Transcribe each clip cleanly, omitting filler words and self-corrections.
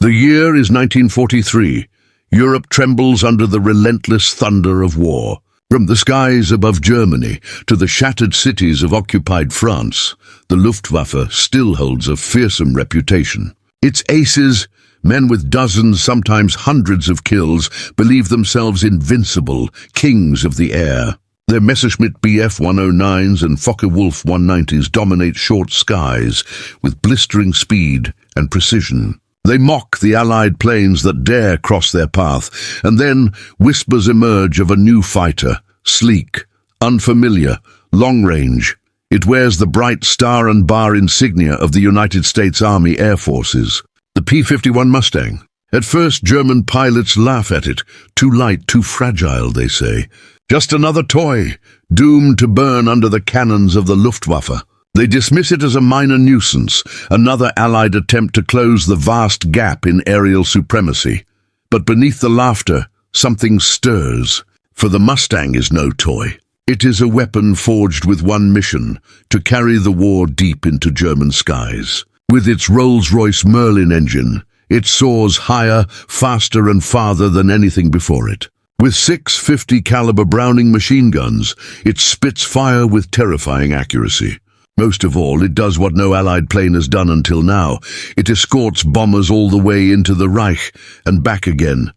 The year is 1943. Europe trembles under the relentless thunder of war. From the skies above Germany to the shattered cities of occupied France, the Luftwaffe still holds a fearsome reputation. Its aces, men with dozens, sometimes hundreds of kills, believe themselves invincible, kings of the air. Their Messerschmitt Bf-109s and Focke-Wulfs 190s dominate short skies with blistering speed and precision. They mock the Allied planes that dare cross their path, and then whispers emerge of a new fighter, sleek, unfamiliar, long-range. It wears the bright star and bar insignia of the United States Army Air Forces, the P-51 Mustang. At first, German pilots laugh at it. Too light, too fragile, they say. Just another toy, doomed to burn under the cannons of the Luftwaffe. They dismiss it as a minor nuisance, another Allied attempt to close the vast gap in aerial supremacy. But beneath the laughter, something stirs. For the Mustang is no toy. It is a weapon forged with one mission, to carry the war deep into German skies. With its Rolls-Royce Merlin engine, it soars higher, faster and farther than anything before it. With 650 caliber Browning machine guns, it spits fire with terrifying accuracy. Most of all, it does what no Allied plane has done until now. It escorts bombers all the way into the Reich and back again.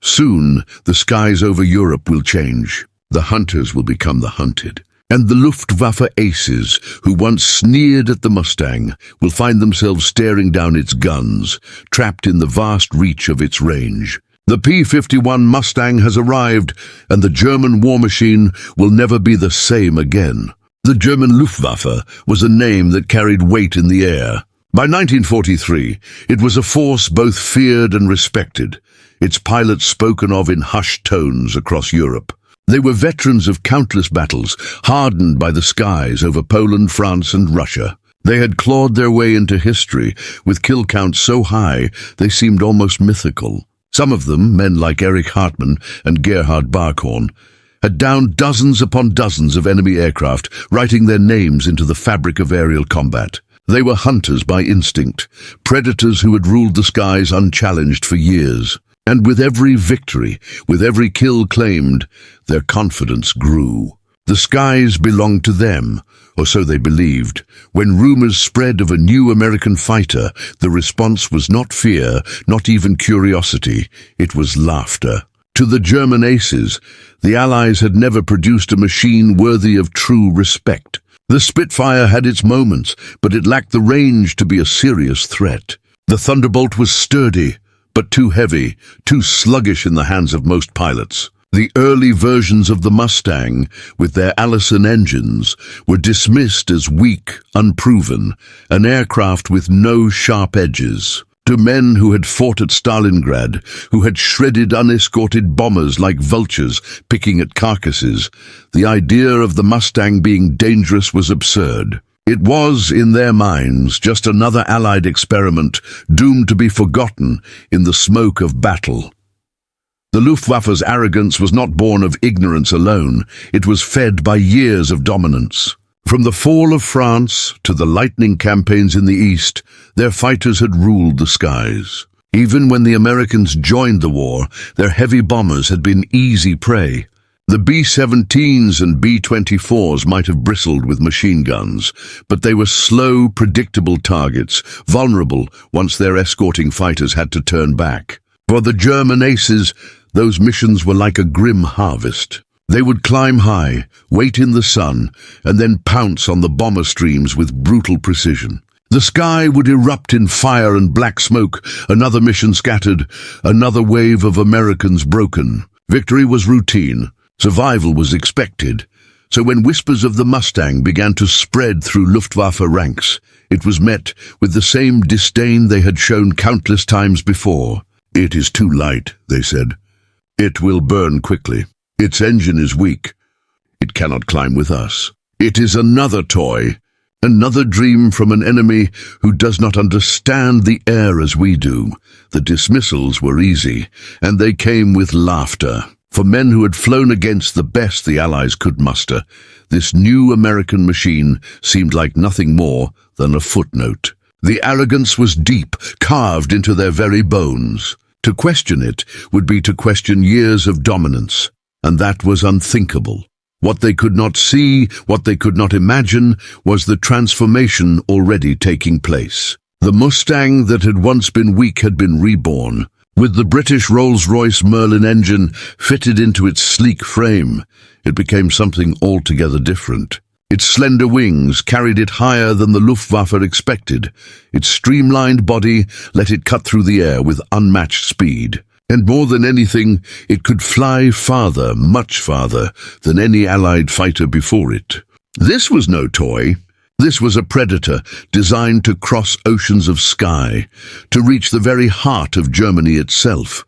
Soon, the skies over Europe will change. The hunters will become the hunted. And the Luftwaffe aces, who once sneered at the Mustang, will find themselves staring down its guns, trapped in the vast reach of its range. The P-51 Mustang has arrived, and the German war machine will never be the same again. The German Luftwaffe was a name that carried weight in the air. By 1943, it was a force both feared and respected, its pilots spoken of in hushed tones across Europe. They were veterans of countless battles, hardened by the skies over Poland, France and Russia. They had clawed their way into history, with kill counts so high they seemed almost mythical. Some of them, men like Erich Hartmann and Gerhard Barkhorn, had downed dozens upon dozens of enemy aircraft, writing their names into the fabric of aerial combat. They were hunters by instinct, predators who had ruled the skies unchallenged for years. And with every victory, with every kill claimed, their confidence grew. The skies belonged to them, or so they believed. When rumors spread of a new American fighter, the response was not fear, not even curiosity, it was laughter. To the German aces, the Allies had never produced a machine worthy of true respect. The Spitfire had its moments, but it lacked the range to be a serious threat. The Thunderbolt was sturdy, but too heavy, too sluggish in the hands of most pilots. The early versions of the Mustang, with their Allison engines, were dismissed as weak, unproven, an aircraft with no sharp edges. To men who had fought at Stalingrad, who had shredded unescorted bombers like vultures picking at carcasses, the idea of the Mustang being dangerous was absurd. It was, in their minds, just another Allied experiment, doomed to be forgotten in the smoke of battle. The Luftwaffe's arrogance was not born of ignorance alone, it was fed by years of dominance. From the fall of France to the lightning campaigns in the East, their fighters had ruled the skies. Even when the Americans joined the war, their heavy bombers had been easy prey. The B-17s and B-24s might have bristled with machine guns, but they were slow, predictable targets, vulnerable once their escorting fighters had to turn back. For the German aces, those missions were like a grim harvest. They would climb high, wait in the sun, and then pounce on the bomber streams with brutal precision. The sky would erupt in fire and black smoke, another mission scattered, another wave of Americans broken. Victory was routine. Survival was expected. So when whispers of the Mustang began to spread through Luftwaffe ranks, it was met with the same disdain they had shown countless times before. "It is too light," they said. "It will burn quickly. Its engine is weak. It cannot climb with us." It is another toy, another dream from an enemy who does not understand the air as we do. The dismissals were easy, and they came with laughter. For men who had flown against the best the Allies could muster, this new American machine seemed like nothing more than a footnote. The arrogance was deep, carved into their very bones. To question it would be to question years of dominance, and that was unthinkable. What they could not see, what they could not imagine, was the transformation already taking place. The Mustang that had once been weak had been reborn. With the British Rolls-Royce Merlin engine fitted into its sleek frame, it became something altogether different. Its slender wings carried it higher than the Luftwaffe expected. Its streamlined body let it cut through the air with unmatched speed. And more than anything, it could fly farther, much farther, than any Allied fighter before it. This was no toy. This was a predator designed to cross oceans of sky, to reach the very heart of Germany itself.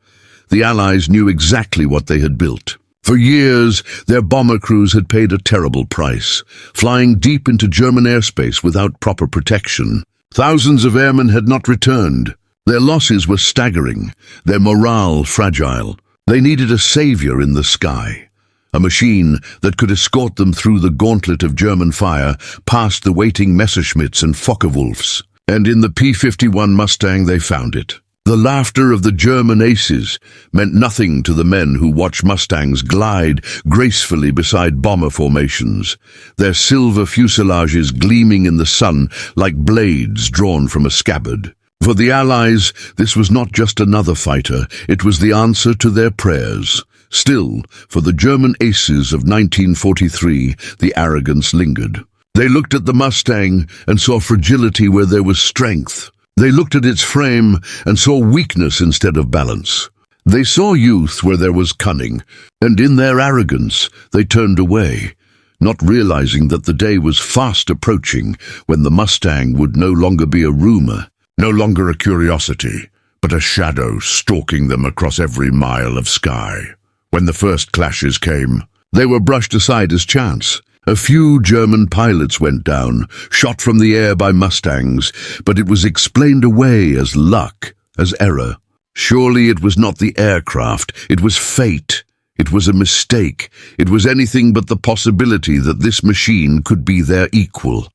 The Allies knew exactly what they had built. For years, their bomber crews had paid a terrible price, flying deep into German airspace without proper protection. Thousands of airmen had not returned. Their losses were staggering, their morale fragile. They needed a savior in the sky, a machine that could escort them through the gauntlet of German fire past the waiting Messerschmitts and Focke-Wulfs. And in the P-51 Mustang they found it. The laughter of the German aces meant nothing to the men who watched Mustangs glide gracefully beside bomber formations, their silver fuselages gleaming in the sun like blades drawn from a scabbard. For the Allies, this was not just another fighter, it was the answer to their prayers. Still, for the German aces of 1943, the arrogance lingered. They looked at the Mustang and saw fragility where there was strength. They looked at its frame and saw weakness instead of balance. They saw youth where there was cunning, and in their arrogance they turned away, not realizing that the day was fast approaching when the Mustang would no longer be a rumor, no longer a curiosity, but a shadow stalking them across every mile of sky. When the first clashes came, they were brushed aside as chance. A few German pilots went down, shot from the air by Mustangs, but it was explained away as luck, as error. Surely it was not the aircraft, it was fate. It was a mistake. It was anything but the possibility that this machine could be their equal.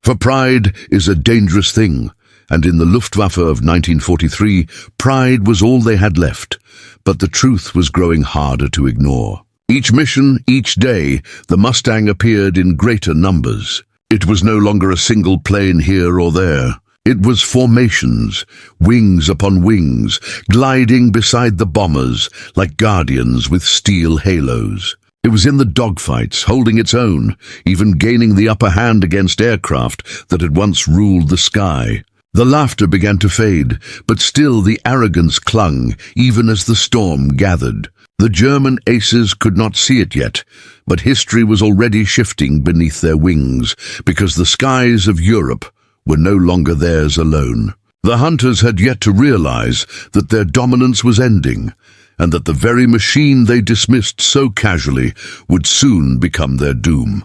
For pride is a dangerous thing, and in the Luftwaffe of 1943, pride was all they had left, but the truth was growing harder to ignore. Each mission, each day, the Mustang appeared in greater numbers. It was no longer a single plane here or there. It was formations, wings upon wings, gliding beside the bombers like guardians with steel halos. It was in the dogfights, holding its own, even gaining the upper hand against aircraft that had once ruled the sky. The laughter began to fade, but still the arrogance clung, even as the storm gathered. The German aces could not see it yet, but history was already shifting beneath their wings, because the skies of Europe were no longer theirs alone. The hunters had yet to realize that their dominance was ending, and that the very machine they dismissed so casually would soon become their doom.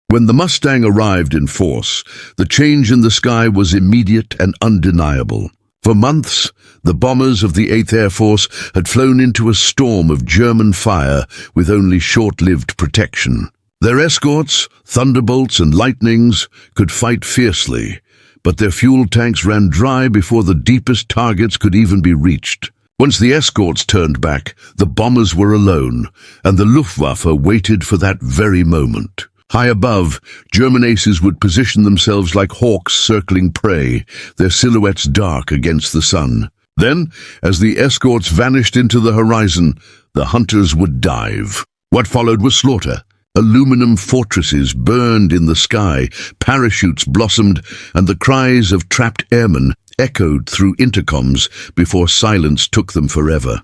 When the Mustang arrived in force, the change in the sky was immediate and undeniable. For months, the bombers of the 8th Air Force had flown into a storm of German fire with only short-lived protection. Their escorts, Thunderbolts and Lightnings, could fight fiercely, but their fuel tanks ran dry before the deepest targets could even be reached. Once the escorts turned back, the bombers were alone, and the Luftwaffe waited for that very moment. High above, German aces would position themselves like hawks circling prey, their silhouettes dark against the sun. Then, as the escorts vanished into the horizon, the hunters would dive. What followed was slaughter. Aluminum fortresses burned in the sky, parachutes blossomed, and the cries of trapped airmen echoed through intercoms before silence took them forever.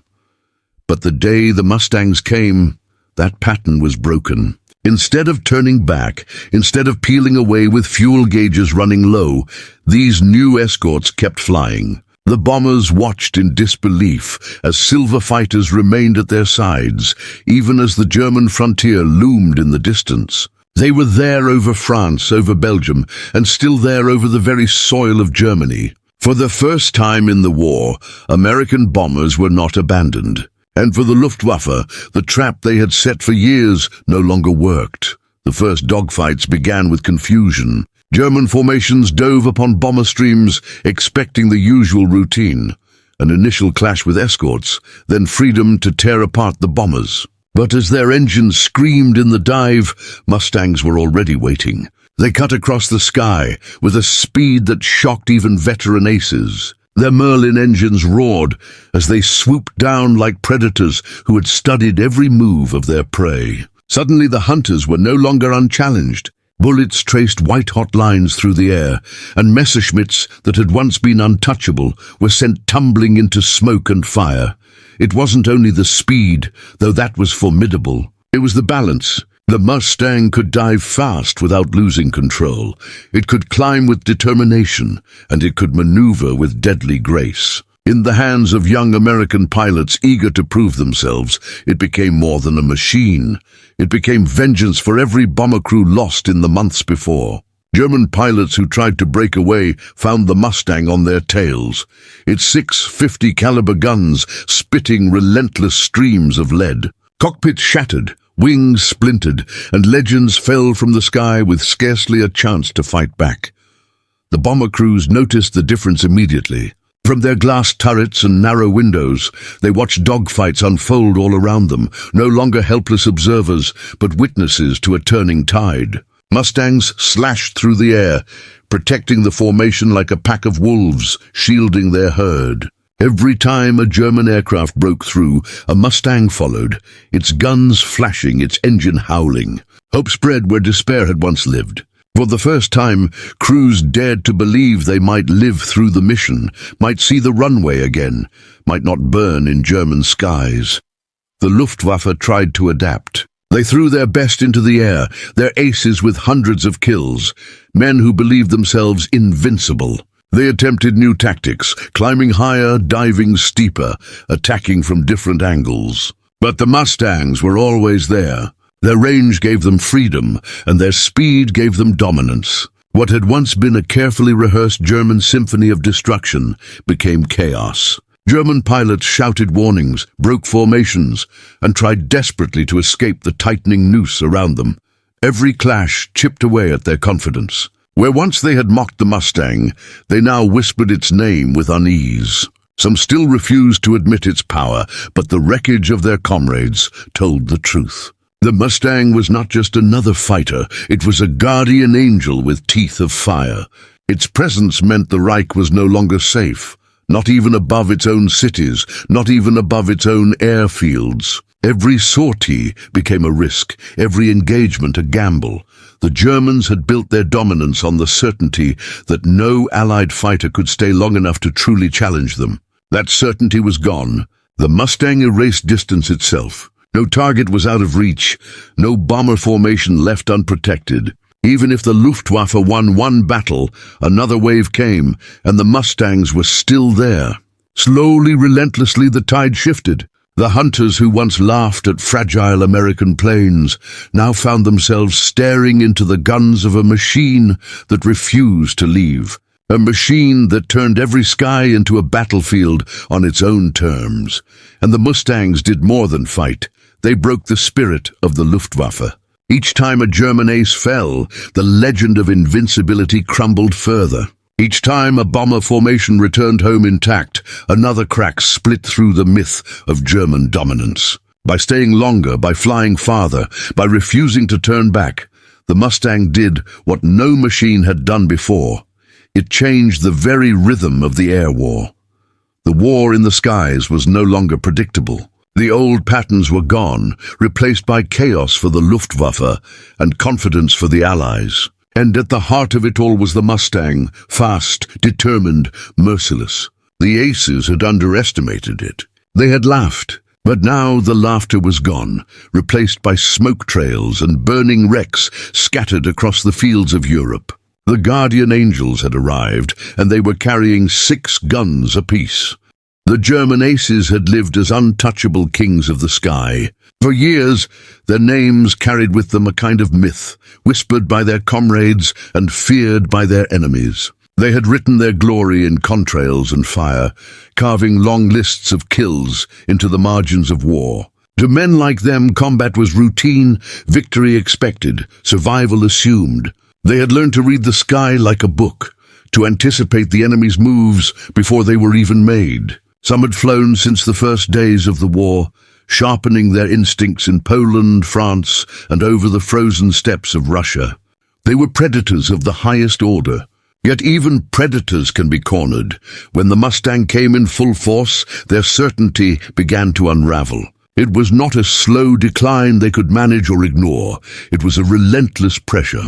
But the day the Mustangs came, that pattern was broken. Instead of turning back, instead of peeling away with fuel gauges running low, these new escorts kept flying. The bombers watched in disbelief as silver fighters remained at their sides, even as the German frontier loomed in the distance. They were there over France, over Belgium, and still there over the very soil of Germany. For the first time in the war, American bombers were not abandoned. And for the Luftwaffe, the trap they had set for years no longer worked. The first dogfights began with confusion. German formations dove upon bomber streams, expecting the usual routine. An initial clash with escorts, then freedom to tear apart the bombers. But as their engines screamed in the dive, Mustangs were already waiting. They cut across the sky with a speed that shocked even veteran aces. Their Merlin engines roared as they swooped down like predators who had studied every move of their prey. Suddenly the hunters were no longer unchallenged. Bullets traced white-hot lines through the air, and Messerschmitts that had once been untouchable were sent tumbling into smoke and fire. It wasn't only the speed, though that was formidable. It was the balance. The Mustang could dive fast without losing control. It could climb with determination, and it could maneuver with deadly grace. In the hands of young American pilots eager to prove themselves, it became more than a machine. It became vengeance for every bomber crew lost in the months before. German pilots who tried to break away found the Mustang on their tails, its 650 caliber guns spitting relentless streams of lead. Cockpits shattered, wings splintered, and legends fell from the sky with scarcely a chance to fight back. The bomber crews noticed the difference immediately. From their glass turrets and narrow windows, they watched dogfights unfold all around them, no longer helpless observers, but witnesses to a turning tide. Mustangs slashed through the air, protecting the formation like a pack of wolves, shielding their herd. Every time a German aircraft broke through, a Mustang followed, its guns flashing, its engine howling. Hope spread where despair had once lived. For the first time, crews dared to believe they might live through the mission, might see the runway again, might not burn in German skies. The Luftwaffe tried to adapt. They threw their best into the air, their aces with hundreds of kills, men who believed themselves invincible. They attempted new tactics, climbing higher, diving steeper, attacking from different angles. But the Mustangs were always there. Their range gave them freedom, and their speed gave them dominance. What had once been a carefully rehearsed German symphony of destruction became chaos. German pilots shouted warnings, broke formations, and tried desperately to escape the tightening noose around them. Every clash chipped away at their confidence. Where once they had mocked the Mustang, they now whispered its name with unease. Some still refused to admit its power, but the wreckage of their comrades told the truth. The Mustang was not just another fighter, it was a guardian angel with teeth of fire. Its presence meant the Reich was no longer safe, not even above its own cities, not even above its own airfields. Every sortie became a risk, every engagement a gamble. The Germans had built their dominance on the certainty that no Allied fighter could stay long enough to truly challenge them. That certainty was gone. The Mustang erased distance itself. No target was out of reach, no bomber formation left unprotected. Even if the Luftwaffe won one battle, another wave came, and the Mustangs were still there. Slowly, relentlessly, the tide shifted. The hunters who once laughed at fragile American planes now found themselves staring into the guns of a machine that refused to leave. A machine that turned every sky into a battlefield on its own terms. And the Mustangs did more than fight. They broke the spirit of the Luftwaffe. Each time a German ace fell, the legend of invincibility crumbled further. Each time a bomber formation returned home intact, another crack split through the myth of German dominance. By staying longer, by flying farther, by refusing to turn back, the Mustang did what no machine had done before. It changed the very rhythm of the air war. The war in the skies was no longer predictable. The old patterns were gone, replaced by chaos for the Luftwaffe and confidence for the Allies. And at the heart of it all was the Mustang, fast, determined, merciless. The aces had underestimated it. They had laughed, but now the laughter was gone, replaced by smoke trails and burning wrecks scattered across the fields of Europe. The guardian angels had arrived, and they were carrying 6 guns apiece. The German aces had lived as untouchable kings of the sky. For years, their names carried with them a kind of myth, whispered by their comrades and feared by their enemies. They had written their glory in contrails and fire, carving long lists of kills into the margins of war. To men like them, combat was routine, victory expected, survival assumed. They had learned to read the sky like a book, to anticipate the enemy's moves before they were even made. Some had flown since the first days of the war, sharpening their instincts in Poland, France, and over the frozen steppes of Russia. They were predators of the highest order. Yet even predators can be cornered. When the Mustang came in full force, their certainty began to unravel. It was not a slow decline they could manage or ignore. It was a relentless pressure,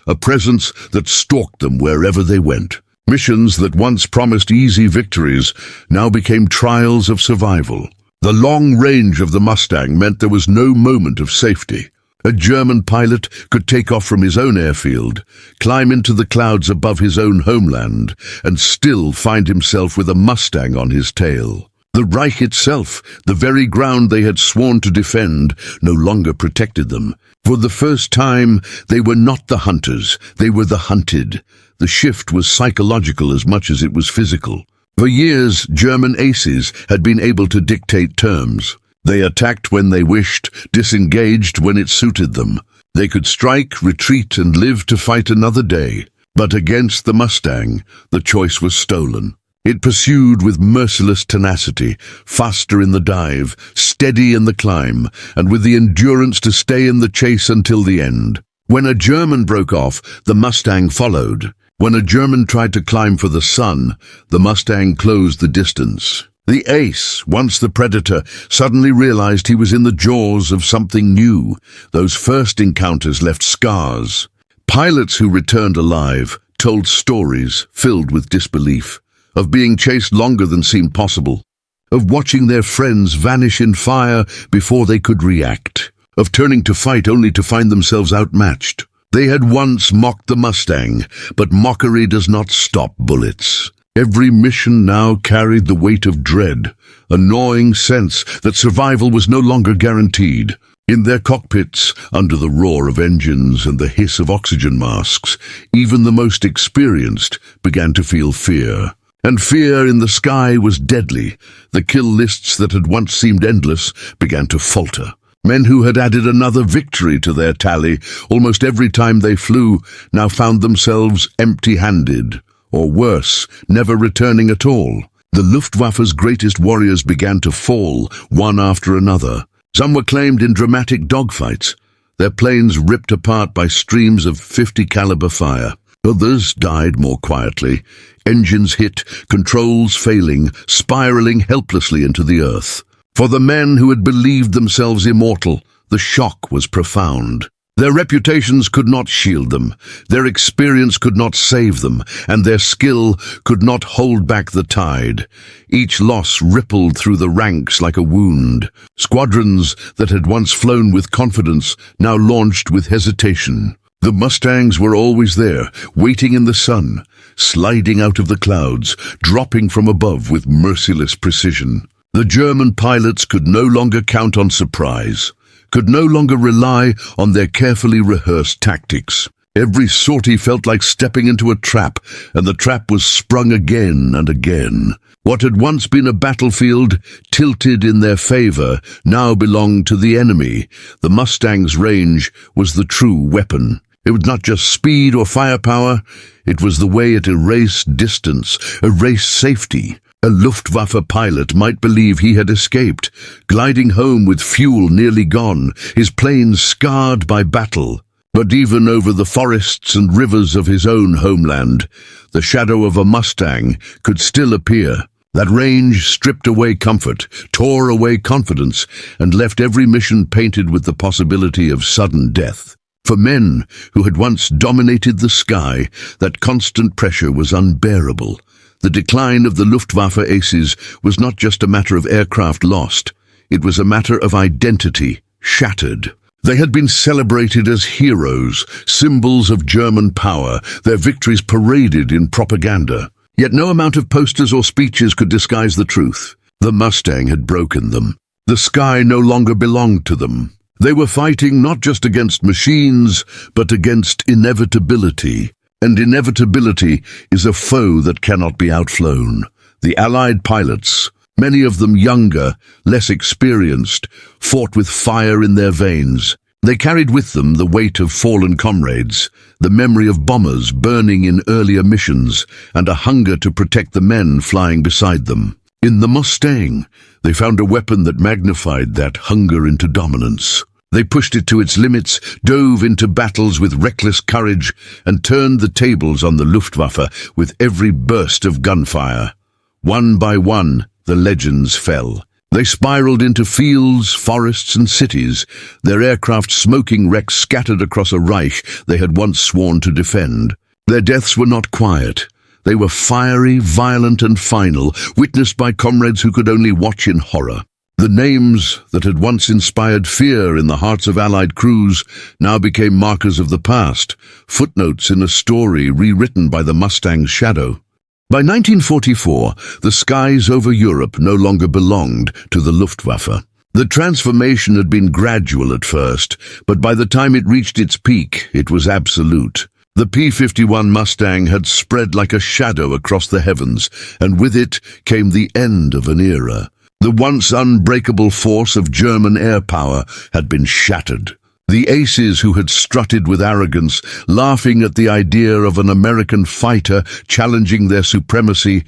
a presence that stalked them wherever they went. Missions that once promised easy victories now became trials of survival. The long range of the Mustang meant there was no moment of safety. A German pilot could take off from his own airfield, climb into the clouds above his own homeland, and still find himself with a Mustang on his tail. The Reich itself, the very ground they had sworn to defend, no longer protected them. For the first time, they were not the hunters, they were the hunted. The shift was psychological as much as it was physical. For years, German aces had been able to dictate terms. They attacked when they wished, disengaged when it suited them. They could strike, retreat, and live to fight another day. But against the Mustang, the choice was stolen. It pursued with merciless tenacity, faster in the dive, steady in the climb, and with the endurance to stay in the chase until the end. When a German broke off, the Mustang followed. When a German tried to climb for the sun, the Mustang closed the distance. The ace, once the predator, suddenly realized he was in the jaws of something new. Those first encounters left scars. Pilots who returned alive told stories filled with disbelief, of being chased longer than seemed possible, of watching their friends vanish in fire before they could react, of turning to fight only to find themselves outmatched. They had once mocked the Mustang, but mockery does not stop bullets. Every mission now carried the weight of dread, a gnawing sense that survival was no longer guaranteed. In their cockpits, under the roar of engines and the hiss of oxygen masks, even the most experienced began to feel fear. And fear in the sky was deadly. The kill lists that had once seemed endless began to falter. Men who had added another victory to their tally almost every time they flew now found themselves empty-handed. Or worse, never returning at all. The Luftwaffe's greatest warriors began to fall, one after another. Some were claimed in dramatic dogfights, their planes ripped apart by streams of .50 caliber fire. Others died more quietly, engines hit, controls failing, spiraling helplessly into the earth. For the men who had believed themselves immortal, the shock was profound. Their reputations could not shield them, their experience could not save them, and their skill could not hold back the tide. Each loss rippled through the ranks like a wound. Squadrons that had once flown with confidence now launched with hesitation. The Mustangs were always there, waiting in the sun, sliding out of the clouds, dropping from above with merciless precision. The German pilots could no longer count on surprise, could no longer rely on their carefully rehearsed tactics. Every sortie felt like stepping into a trap, and the trap was sprung again and again. What had once been a battlefield, tilted in their favor, now belonged to the enemy. The Mustang's range was the true weapon. It was not just speed or firepower, it was the way it erased distance, erased safety. A Luftwaffe pilot might believe he had escaped, gliding home with fuel nearly gone, his plane scarred by battle. But even over the forests and rivers of his own homeland, the shadow of a Mustang could still appear. That range stripped away comfort, tore away confidence, and left every mission painted with the possibility of sudden death. For men who had once dominated the sky, that constant pressure was unbearable. The decline of the Luftwaffe aces was not just a matter of aircraft lost, it was a matter of identity, shattered. They had been celebrated as heroes, symbols of German power, their victories paraded in propaganda. Yet no amount of posters or speeches could disguise the truth. The Mustang had broken them. The sky no longer belonged to them. They were fighting not just against machines, but against inevitability. And inevitability is a foe that cannot be outflown. The Allied pilots, many of them younger, less experienced, fought with fire in their veins. They carried with them the weight of fallen comrades, the memory of bombers burning in earlier missions, and a hunger to protect the men flying beside them. In the Mustang, they found a weapon that magnified that hunger into dominance. They pushed it to its limits, dove into battles with reckless courage, and turned the tables on the Luftwaffe with every burst of gunfire. One by one, the legends fell. They spiraled into fields, forests, and cities, their aircraft smoking wrecks scattered across a Reich they had once sworn to defend. Their deaths were not quiet. They were fiery, violent, and final, witnessed by comrades who could only watch in horror. The names that had once inspired fear in the hearts of Allied crews now became markers of the past, footnotes in a story rewritten by the Mustang's shadow. By 1944, the skies over Europe no longer belonged to the Luftwaffe. The transformation had been gradual at first, but by the time it reached its peak, it was absolute. The P-51 Mustang had spread like a shadow across the heavens, and with it came the end of an era. The once unbreakable force of German air power had been shattered. The aces who had strutted with arrogance, laughing at the idea of an American fighter challenging their supremacy,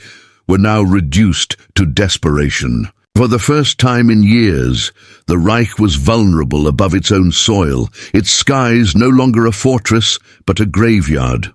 were now reduced to desperation. For the first time in years, the Reich was vulnerable above its own soil, its skies no longer a fortress, but a graveyard.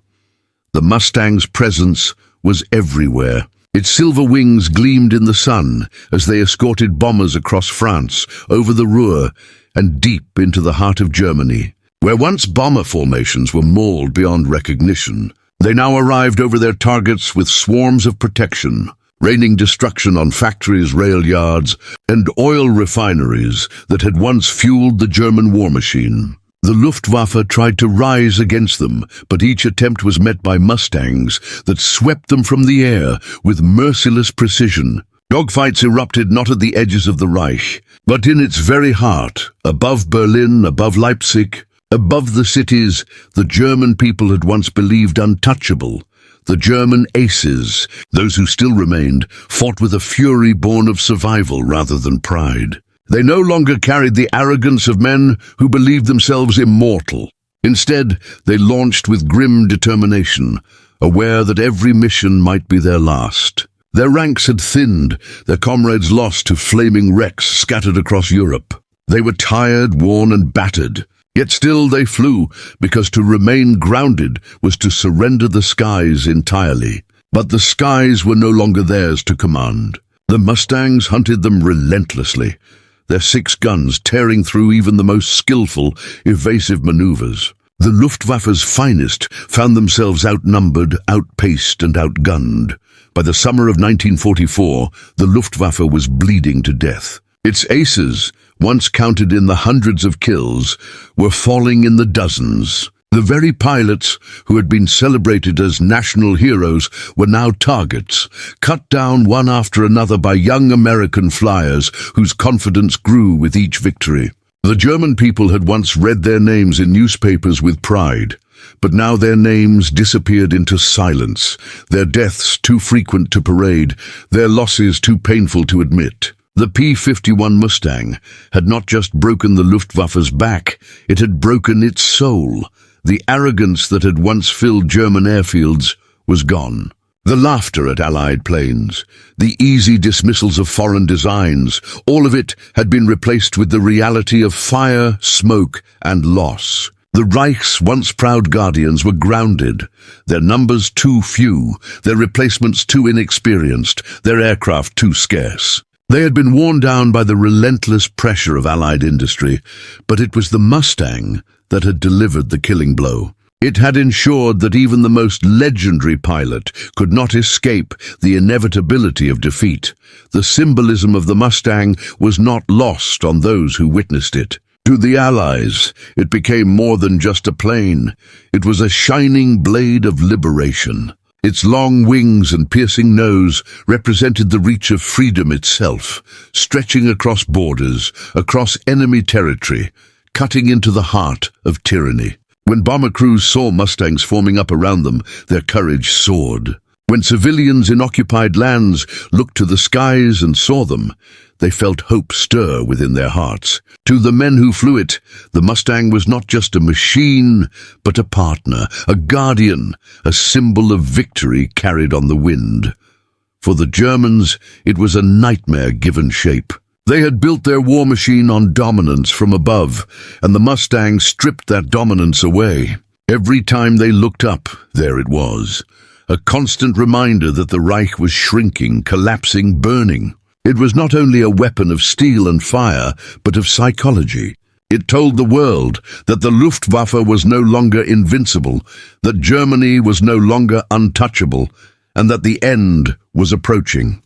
The Mustang's presence was everywhere. Its silver wings gleamed in the sun as they escorted bombers across France, over the Ruhr, and deep into the heart of Germany. Where once bomber formations were mauled beyond recognition, they now arrived over their targets with swarms of protection, raining destruction on factories, rail yards, and oil refineries that had once fueled the German war machine. The Luftwaffe tried to rise against them, but each attempt was met by Mustangs that swept them from the air with merciless precision. Dogfights erupted not at the edges of the Reich, but in its very heart, above Berlin, above Leipzig, above the cities the German people had once believed untouchable. The German aces, those who still remained, fought with a fury born of survival rather than pride. They no longer carried the arrogance of men who believed themselves immortal. Instead, they launched with grim determination, aware that every mission might be their last. Their ranks had thinned, their comrades lost to flaming wrecks scattered across Europe. They were tired, worn, and battered. Yet still they flew, because to remain grounded was to surrender the skies entirely. But the skies were no longer theirs to command. The Mustangs hunted them relentlessly, their 6 guns tearing through even the most skillful, evasive maneuvers. The Luftwaffe's finest found themselves outnumbered, outpaced, and outgunned. By the summer of 1944, the Luftwaffe was bleeding to death. Its aces, once counted in the hundreds of kills, were falling in the dozens. The very pilots who had been celebrated as national heroes were now targets, cut down one after another by young American flyers whose confidence grew with each victory. The German people had once read their names in newspapers with pride, but now their names disappeared into silence, their deaths too frequent to parade, their losses too painful to admit. The P-51 Mustang had not just broken the Luftwaffe's back, it had broken its soul. The arrogance that had once filled German airfields was gone. The laughter at Allied planes, the easy dismissals of foreign designs, all of it had been replaced with the reality of fire, smoke, and loss. The Reich's once proud guardians were grounded, their numbers too few, their replacements too inexperienced, their aircraft too scarce. They had been worn down by the relentless pressure of Allied industry, but it was the Mustang that had delivered the killing blow. It had ensured that even the most legendary pilot could not escape the inevitability of defeat. The symbolism of the Mustang was not lost on those who witnessed it. To the Allies, it became more than just a plane. It was a shining blade of liberation. Its long wings and piercing nose represented the reach of freedom itself, stretching across borders, across enemy territory, cutting into the heart of tyranny. When bomber crews saw Mustangs forming up around them, their courage soared. When civilians in occupied lands looked to the skies and saw them, they felt hope stir within their hearts. To the men who flew it, the Mustang was not just a machine, but a partner, a guardian, a symbol of victory carried on the wind. For the Germans, it was a nightmare given shape. They had built their war machine on dominance from above, and the Mustang stripped that dominance away. Every time they looked up, there it was. A constant reminder that the Reich was shrinking, collapsing, burning. It was not only a weapon of steel and fire, but of psychology. It told the world that the Luftwaffe was no longer invincible, that Germany was no longer untouchable, and that the end was approaching.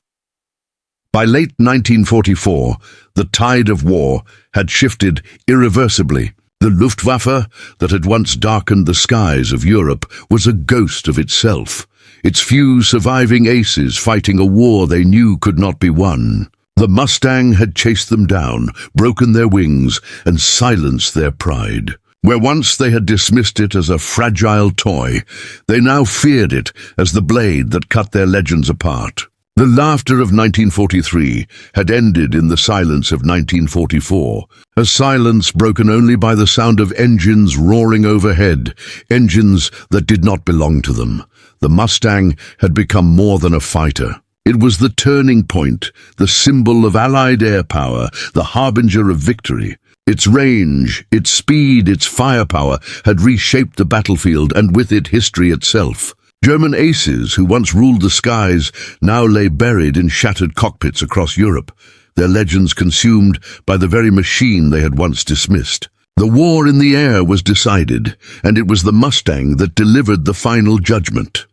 By late 1944, the tide of war had shifted irreversibly. The Luftwaffe, that had once darkened the skies of Europe, was a ghost of itself, its few surviving aces fighting a war they knew could not be won. The Mustang had chased them down, broken their wings, and silenced their pride. Where once they had dismissed it as a fragile toy, they now feared it as the blade that cut their legends apart. The laughter of 1943 had ended in the silence of 1944, a silence broken only by the sound of engines roaring overhead, engines that did not belong to them. The Mustang had become more than a fighter. It was the turning point, the symbol of Allied air power, the harbinger of victory. Its range, its speed, its firepower had reshaped the battlefield, and with it history itself. German aces who once ruled the skies now lay buried in shattered cockpits across Europe, their legends consumed by the very machine they had once dismissed. The war in the air was decided, and it was the Mustang that delivered the final judgment.